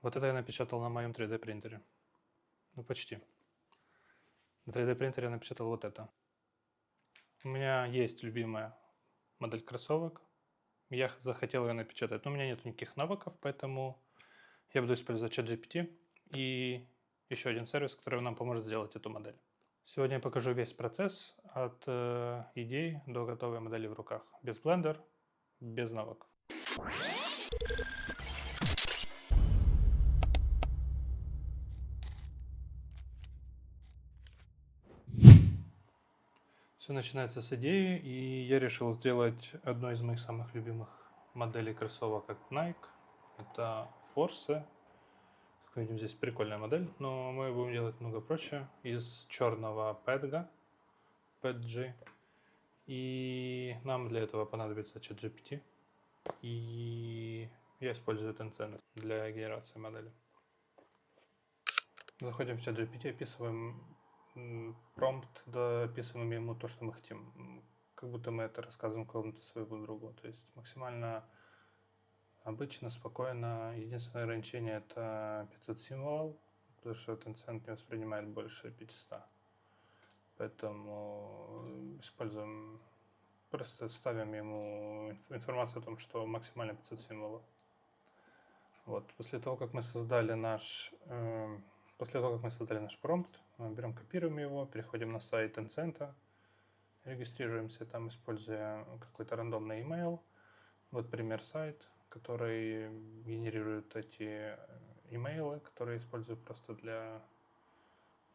Вот это я напечатал на моем 3D принтере. Ну, почти. На 3D принтере я напечатал вот это. У меня есть любимая модель кроссовок. Я захотел ее напечатать, но у меня нет никаких навыков, поэтому я буду использовать ChatGPT и еще один сервис, который нам поможет сделать эту модель. Сегодня я покажу весь процесс от идей до готовой модели в руках. Без Blender, без навыков. Все начинается с идеи, и я решил сделать одну из моих самых любимых моделей кроссовок от Nike. Это Force. Как видим, здесь прикольная модель, но мы будем делать много проще. Из черного PETG. И нам для этого понадобится ChatGPT. И я использую Tencent для генерации модели. Заходим в ChatGPT, описываем промпт, дописываем ему то, что мы хотим. Как будто мы это рассказываем кому-то своему другу. То есть максимально обычно, спокойно. Единственное ограничение это 500 символов, потому что Tencent не воспринимает больше 500. Поэтому используем, просто ставим ему информацию о том, что максимально 500 символов. Вот. После того, как мы создали наш промпт, мы берем, копируем его, переходим на сайт Tencent, регистрируемся там, используя какой-то рандомный email. Вот пример сайт, который генерирует эти имейлы, которые использую просто для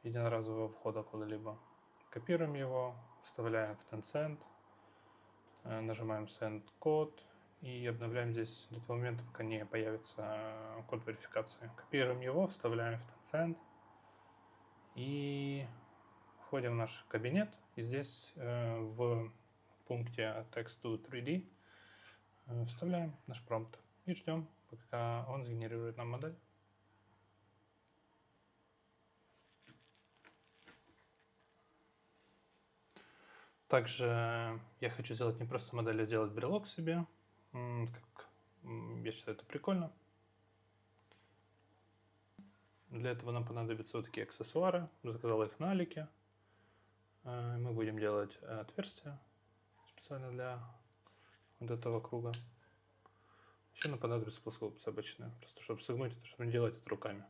единоразового входа куда-либо. Копируем его, вставляем в Tencent, нажимаем Send код и обновляем здесь до того момента, пока не появится код верификации. Копируем его, вставляем в Tencent и входим в наш кабинет. И здесь в пункте Text to 3D вставляем наш промпт и ждем, пока он сгенерирует нам модель. Также я хочу сделать не просто модель, а сделать брелок себе. Я считаю, это прикольно. Для этого нам понадобятся вот такие аксессуары. Заказал их на Алике. Мы будем делать отверстия специально для вот этого круга. Еще нам понадобятся плоскогубцы обычные, просто чтобы согнуть это, чтобы не делать это руками.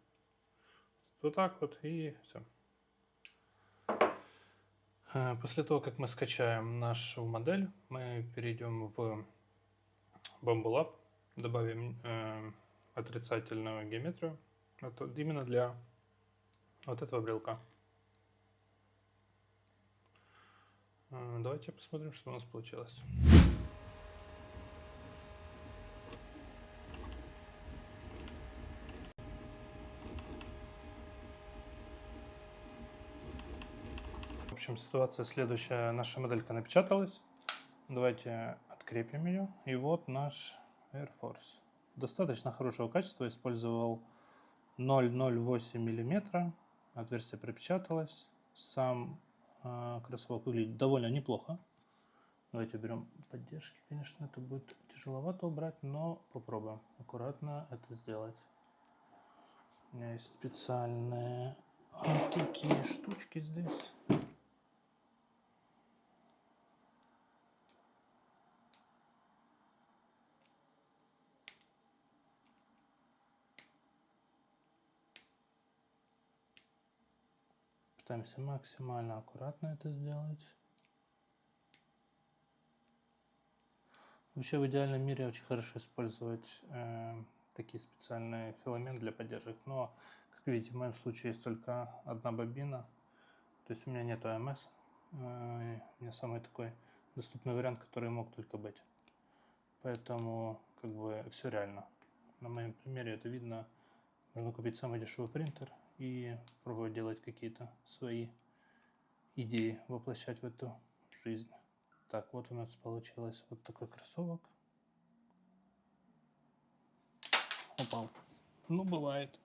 Вот так вот и все. После того, как мы скачаем нашу модель, мы перейдем в Bambu Lab, добавим отрицательную геометрию. Это именно для вот этого брелка. Давайте посмотрим, что у нас получилось. В общем, ситуация следующая. Наша моделька напечаталась. Давайте открепим ее. И вот наш Air Force. Достаточно хорошего качества. Использовал 0,08 мм. Отверстие пропечаталось. Сам кроссовок выглядит довольно неплохо. Давайте уберем поддержки. Конечно, это будет тяжеловато убрать, но попробуем аккуратно это сделать. У меня есть специальные вот такие штучки здесь. Пытаемся максимально аккуратно это сделать. Вообще в идеальном мире очень хорошо использовать такие специальные филаменты для поддержек. Но, как видите, в моем случае есть только одна бобина. То есть у меня нет АМС. У меня самый такой доступный вариант, который мог только быть. Поэтому как бы все реально. На моем примере это видно. Можно купить самый дешевый принтер и пробовать делать какие-то свои идеи, воплощать в эту жизнь. Так, вот у нас получилось вот такой кроссовок. Упал. Ну, бывает.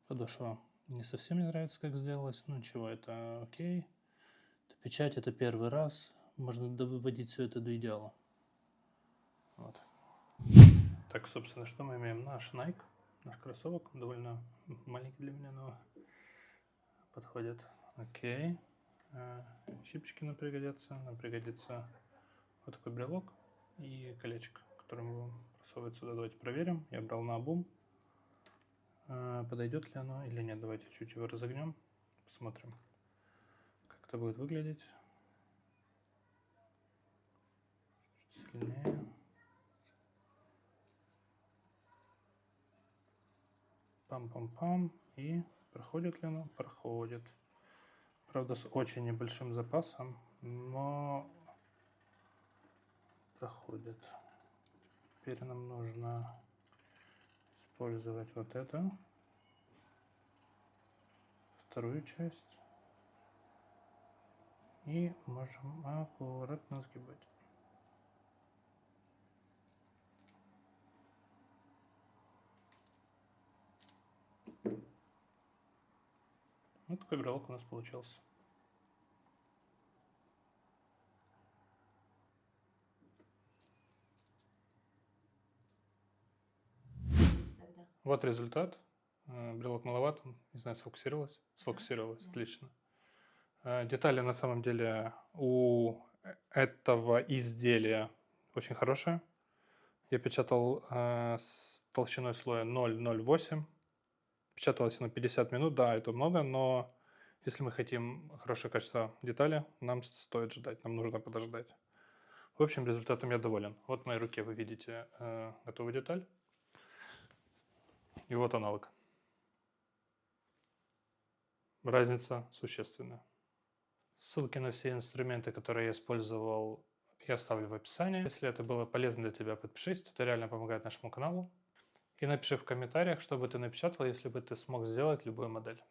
Подошва Не совсем мне нравится, как сделалось. Ну ничего, это окей. Печать это первый раз. Можно довыводить все это до идеала. Вот. Так, собственно, что мы имеем? Наш Nike, наш кроссовок, довольно маленький для меня, но подходит. Окей. Щипчики нам пригодятся. Нам пригодится вот такой брелок и колечко, которое мы будем просовывать сюда. Давайте проверим. Я брал наобум. Подойдет ли оно или нет. Давайте чуть его разогнем. Посмотрим, как это будет выглядеть. Чуть сильнее. Пам-пам-пам. И проходит ли оно? Проходит. Правда, с очень небольшим запасом, но проходит. Теперь нам нужно использовать вот это. Вторую часть. И можем аккуратно сгибать. Вот такой брелок у нас получился. Вот результат. Брелок маловат, не знаю, сфокусировалось. Сфокусировалось, да. Отлично. Детали на самом деле у этого изделия очень хорошие. Я печатал с толщиной слоя 0,08. Печаталось оно 50 минут, да, это много, но если мы хотим хорошее качество детали, нам стоит ждать, нам нужно подождать. В общем, результатом я доволен. Вот в моей руке вы видите готовую деталь. И вот аналог. Разница существенная. Ссылки на все инструменты, которые я использовал, я оставлю в описании. Если это было полезно для тебя, подпишись, это реально помогает нашему каналу. И напиши в комментариях, что бы ты напечатал, если бы ты смог сделать любую модель.